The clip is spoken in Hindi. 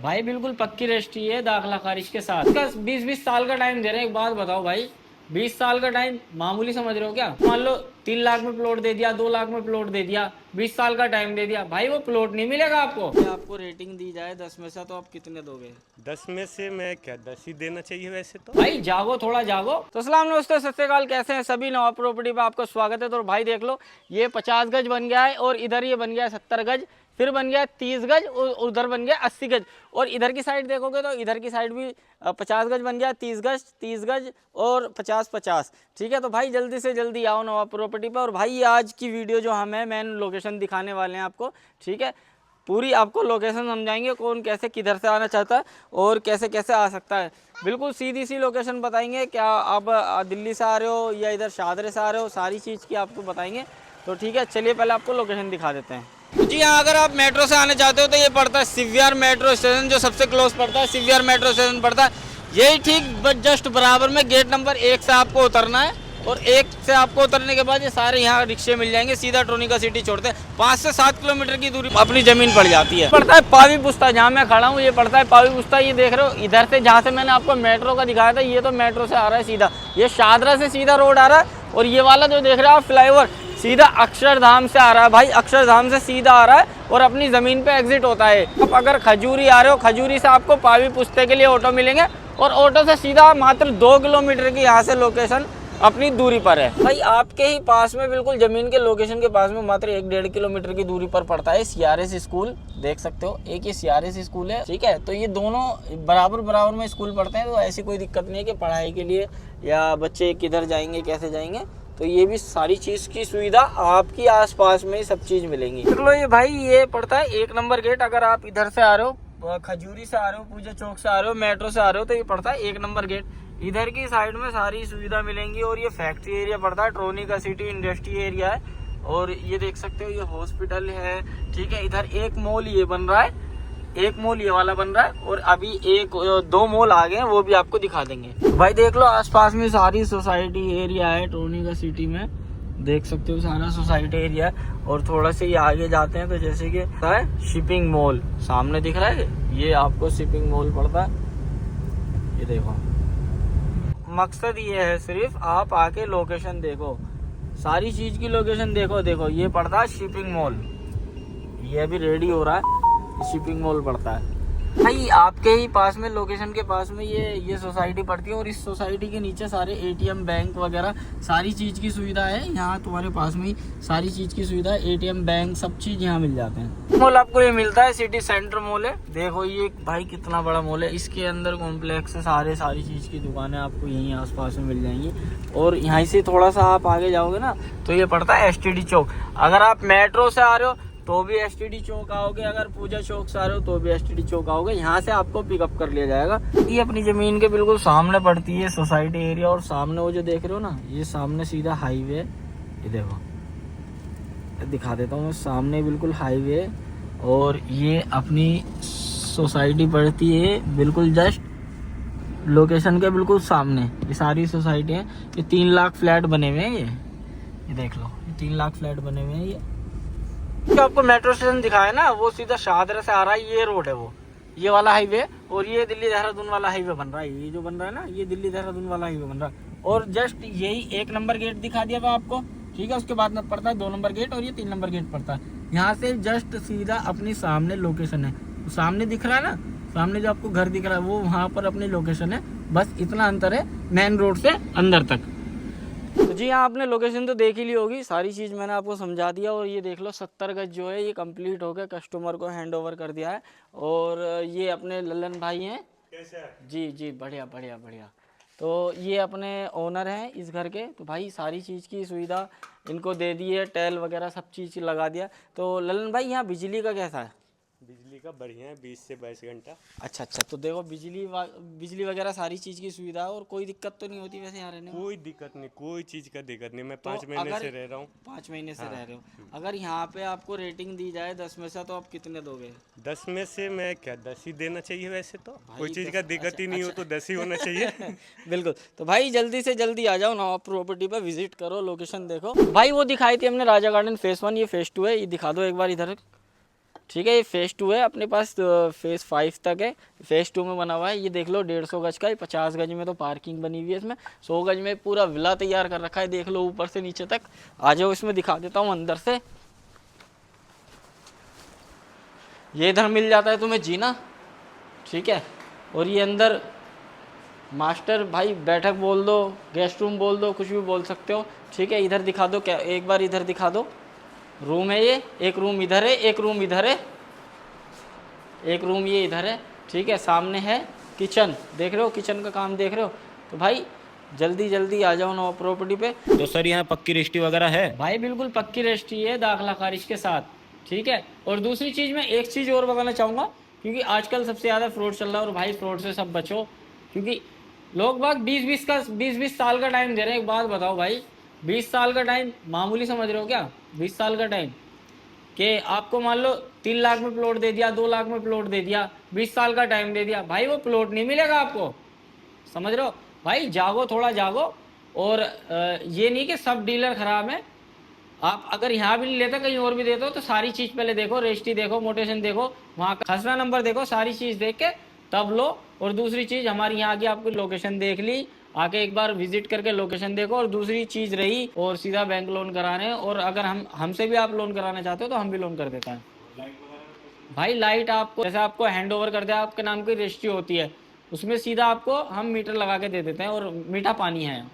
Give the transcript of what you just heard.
भाई बिल्कुल पक्की रजिस्ट्री है दाखिला खारिज के साथ। 20-20 साल का टाइम दे रहे हैं। एक बात बताओ भाई, 20 साल का टाइम मामूली समझ रहे हो क्या? मान लो 3 लाख में प्लॉट दे दिया, 2 लाख में प्लॉट दे दिया, 20 साल का टाइम दे दिया, भाई वो प्लॉट नहीं मिलेगा आपको। आपको रेटिंग दी जाए 10 में से तो आप कितने दोगे? 10 में से मैं क्या 10 ही देना चाहिए वैसे तो। भाई जागो, थोड़ा जागो। तो अस्सलाम नमस्ते सत श्री अकाल, कैसे हैं सभी? नवाब प्रॉपर्टी पे आपका स्वागत है। तो भाई देख लो, ये 50 गज बन गया है और इधर ये बन गया है 70 गज, फिर बन गया है 30 गज और उधर बन गया 80 गज। और इधर की साइड देखोगे तो इधर की साइड भी 50 गज बन गया, 30 गज और 50-50। ठीक है, तो भाई जल्दी से जल्दी आओ नवाब प्रॉपर्टी पर। और भाई आज की वीडियो जो हम है मेन लोकेशन दिखाने वाले हैं आपको। ठीक है, पूरी आपको लोकेशन समझाएंगे, कौन कैसे किधर से आना चाहता है और कैसे कैसे आ सकता है। बिल्कुल सीधी सी लोकेशन बताएंगे। क्या आप दिल्ली से आ रहे हो या इधर शादरे से आ रहे हो, सारी चीज़ की आपको बताएंगे। तो ठीक है, चलिए पहले आपको लोकेशन दिखा देते हैं। जी हाँ, अगर आप मेट्रो से आने चाहते हो तो ये पड़ता है सीवीआर मेट्रो स्टेशन, जो सबसे क्लोज पड़ता है सीवीआर मेट्रो स्टेशन पड़ता है। यही ठीक जस्ट बराबर में गेट नंबर 1 से आपको उतरना है। और 1 से आपको उतरने के बाद ये सारे यहाँ रिक्शे मिल जाएंगे, सीधा ट्रोनिका सिटी छोड़ते हैं। 5 से 7 किलोमीटर की दूरी अपनी जमीन पड़ जाती है। पड़ता है पावी पुस्ता, जहाँ मैं खड़ा हूँ ये पड़ता है पावी पुस्ता। ये देख रहे हो इधर से, जहाँ से मैंने आपको मेट्रो का दिखाया था, ये तो मेट्रो से आ रहा है सीधा। ये शादरा से सीधा रोड आ रहा है। और ये वाला जो देख रहे हो आप फ्लाईओवर, सीधा अक्षरधाम से आ रहा है। भाई अक्षरधाम से सीधा आ रहा है और अपनी ज़मीन पे एग्जिट होता है। अब अगर खजूरी आ रहे हो, खजूरी से आपको पावी पुस्ते के लिए ऑटो मिलेंगे और ऑटो से सीधा मात्र 2 किलोमीटर की यहाँ से लोकेशन अपनी दूरी पर है। भाई आपके ही पास में, बिल्कुल जमीन के लोकेशन के पास में, मात्र 1-1.5 किलोमीटर की दूरी पर पड़ता है सीआरएस स्कूल। देख सकते हो, एक ये सीआरएस स्कूल है। ठीक है, तो ये दोनों बराबर बराबर में स्कूल पढ़ते हैं, तो ऐसी कोई दिक्कत नहीं है कि पढ़ाई के लिए या बच्चे किधर जाएंगे कैसे जाएंगे। तो ये भी सारी चीज़ की सुविधा आपकी आसपास में ही सब चीज़ मिलेंगी। चलो ये भाई ये पड़ता है 1 नंबर गेट। अगर आप इधर से आ रहे हो, खजूरी से आ रहे हो, पूजा चौक से आ रहे हो, मेट्रो से आ रहे हो, तो ये पड़ता है 1 नंबर गेट। इधर की साइड में सारी सुविधा मिलेंगी। और ये फैक्ट्री एरिया पड़ता है, ट्रोनिका सिटी इंडस्ट्री एरिया है। और ये देख सकते हो ये हॉस्पिटल है। ठीक है, इधर एक मॉल ये बन रहा है, एक मॉल ये वाला बन रहा है और अभी 2 मॉल आ गए हैं, वो भी आपको दिखा देंगे। भाई देख लो आसपास में सारी सोसाइटी एरिया है ट्रोनिका सिटी में। देख सकते हो सारा सोसाइटी एरिया है। और थोड़ा से ये आगे जाते हैं तो जैसे कि है शिपिंग मॉल सामने दिख रहा है, ये आपको शिपिंग मॉल पड़ता है। ये देखो, मकसद ये है सिर्फ आप आके लोकेशन देखो, सारी चीज की लोकेशन देखो। देखो ये पड़ता है शिपिंग मॉल, ये अभी रेडी हो रहा है, शिपिंग मॉल पड़ता है। भाई आपके ही पास में, लोकेशन के पास में ये सोसाइटी पड़ती है। और इस सोसाइटी के नीचे सारे एटीएम, बैंक वगैरह सारी चीज़ की सुविधा है। यहाँ तुम्हारे पास में ही सारी चीज़ की सुविधा है, एटीएम, बैंक, सब चीज़ यहाँ मिल जाते हैं। मॉल आपको ये मिलता है, सिटी सेंटर मॉल है। देखो ये भाई कितना बड़ा मॉल है, इसके अंदर कॉम्प्लेक्स है, सारी चीज़ की दुकानें आपको यहीं आसपास में मिल जाएंगी। और यहाँ से थोड़ा सा आप आगे जाओगे ना तो ये पड़ता है एसटीडी चौक। अगर आप मेट्रो से आ रहे हो तो भी एसटीडी चौक आओगे, अगर पूजा चौक से आ रहे हो तो भी एसटीडी चौक आओगे। यहाँ से आपको पिकअप कर लिया जाएगा। ये अपनी जमीन के बिल्कुल सामने पड़ती है सोसाइटी एरिया। और सामने वो जो देख रहे हो ना, ये सामने सीधा हाईवे, ये देखो दिखा देता हूँ मैं, सामने बिल्कुल हाईवे। और ये अपनी सोसाइटी पड़ती है बिल्कुल जस्ट लोकेशन के बिल्कुल सामने। ये सारी सोसाइटी है, ये 3 लाख फ्लैट बने हुए हैं। ये देख लो, ये 3 लाख फ्लैट बने हुए हैं। ये जो आपको मेट्रो स्टेशन दिखाया ना, वो सीधा शाहदरा से आ रहा है, ये रोड है वो, ये वाला हाईवे। और ये दिल्ली देहरादून वाला हाईवे बन रहा है, ये जो बन रहा है ना, ये दिल्ली देहरादून वाला हाईवे बन रहा है। और जस्ट यही 1 नंबर गेट दिखा दिया था आपको। ठीक है, उसके बाद में पड़ता है 2 नंबर गेट और ये 3 नंबर गेट पड़ता है। यहाँ से जस्ट सीधा अपनी सामने लोकेशन है, सामने दिख रहा है ना, सामने जो आपको घर दिख रहा है वो वहाँ पर अपनी लोकेशन है। बस इतना अंतर है मेन रोड से अंदर तक। तो जी हाँ, आपने लोकेशन तो देख ही ली होगी, सारी चीज़ मैंने आपको समझा दिया। और ये देख लो 70 गज जो है ये कंप्लीट हो गया, कस्टमर को हैंड ओवर कर दिया है। और ये अपने ललन भाई हैं। कैसे है? जी जी, बढ़िया बढ़िया बढ़िया। तो ये अपने ओनर हैं इस घर के। तो भाई सारी चीज़ की सुविधा इनको दे दी है, टेल वगैरह सब चीज़ लगा दिया। तो ललन भाई यहाँ बिजली का कैसा है? बिजली का बढ़िया है, 20 से 22 घंटा। अच्छा, तो देखो बिजली वगैरह सारी चीज़ की सुविधा है। और कोई दिक्कत तो नहीं होती वैसे यहाँ रहने में? कोई दिक्कत नहीं, कोई चीज़ का दिक्कत नहीं। मैं तो 5 महीने से रह रहा हूँ। 5 महीने से रह रहे हो। अगर यहाँ पे आपको रेटिंग दी जाए 10 में से तो आप कितने दोगे? 10 में से मैं क्या 10 ही देना चाहिए वैसे तो। भाई कोई चीज़ 10, का दिक्कत ही नहीं हो तो 10 ही होना चाहिए। बिल्कुल। तो भाई जल्दी से जल्दी आ जाओ, नवाब प्रॉपर्टी पर विजिट करो, लोकेशन देखो। भाई वो दिखाई थी हमने राजा गार्डन फेस 1, ये फेस 2 है, ये दिखा दो एक बार इधर। ठीक है। ये फेज़ 2 है, अपने पास फेज़ 5 तक है। फेज़ 2 में बना हुआ है। ये देख लो 150 गज का है, 50 गज में तो पार्किंग बनी हुई है इसमें, 100 गज में पूरा विला तैयार कर रखा है। देख लो ऊपर से नीचे तक। आ जाओ इसमें दिखा देता हूँ अंदर से। ये इधर मिल जाता है तुम्हें जीना, ठीक है। और ये अंदर मास्टर भाई बैठक बोल दो, गेस्ट रूम बोल दो, कुछ भी बोल सकते हो, ठीक है। इधर दिखा दो, क्या एक बार इधर दिखा दो। रूम है ये, एक रूम इधर है, एक रूम इधर है, एक रूम ये इधर है, ठीक है। सामने है किचन, देख रहे हो किचन का काम देख रहे हो। तो भाई जल्दी जल्दी आ जाओ नवा प्रॉपर्टी पे। तो सर यहाँ पक्की रजिस्ट्री वगैरह है? भाई बिल्कुल पक्की रजिस्ट्री है, दाखला खारिज के साथ, ठीक है। और दूसरी चीज़ मैं एक चीज़ और बताना चाहूँगा, क्योंकि आजकल सबसे ज़्यादा फ्रॉड चल रहा है, और भाई फ्रॉड से सब बचो, क्योंकि लोग बाग 20-20 साल का टाइम दे रहे हैं। एक बात बताओ भाई, 20 साल का टाइम मामूली समझ रहे हो क्या? 20 साल का टाइम कि आपको मान लो 3 लाख में प्लॉट दे दिया, 2 लाख में प्लॉट दे दिया, 20 साल का टाइम दे दिया, भाई वो प्लॉट नहीं मिलेगा आपको, समझ रहे हो। भाई जागो, थोड़ा जागो। और ये नहीं कि सब डीलर खराब है। आप अगर यहाँ भी नहीं लेते कहीं और भी देते हो तो सारी चीज़ पहले देखो, रजिस्ट्री देखो, मोटेशन देखो, वहाँ का खसरा नंबर देखो, सारी चीज़ देख के तब लो। और दूसरी चीज़ हमारी यहाँ की आपकी लोकेशन देख ली, आके एक बार विजिट करके लोकेशन देखो। और दूसरी चीज़ रही और सीधा बैंक लोन कराने, और अगर हमसे भी आप लोन कराना चाहते हो तो हम भी लोन कर देता है। भाई लाइट आपको जैसे आपको हैंड ओवर कर दिया, आपके नाम की रजिस्ट्री होती है, उसमें सीधा आपको हम मीटर लगा के दे देते हैं, और मीठा पानी है।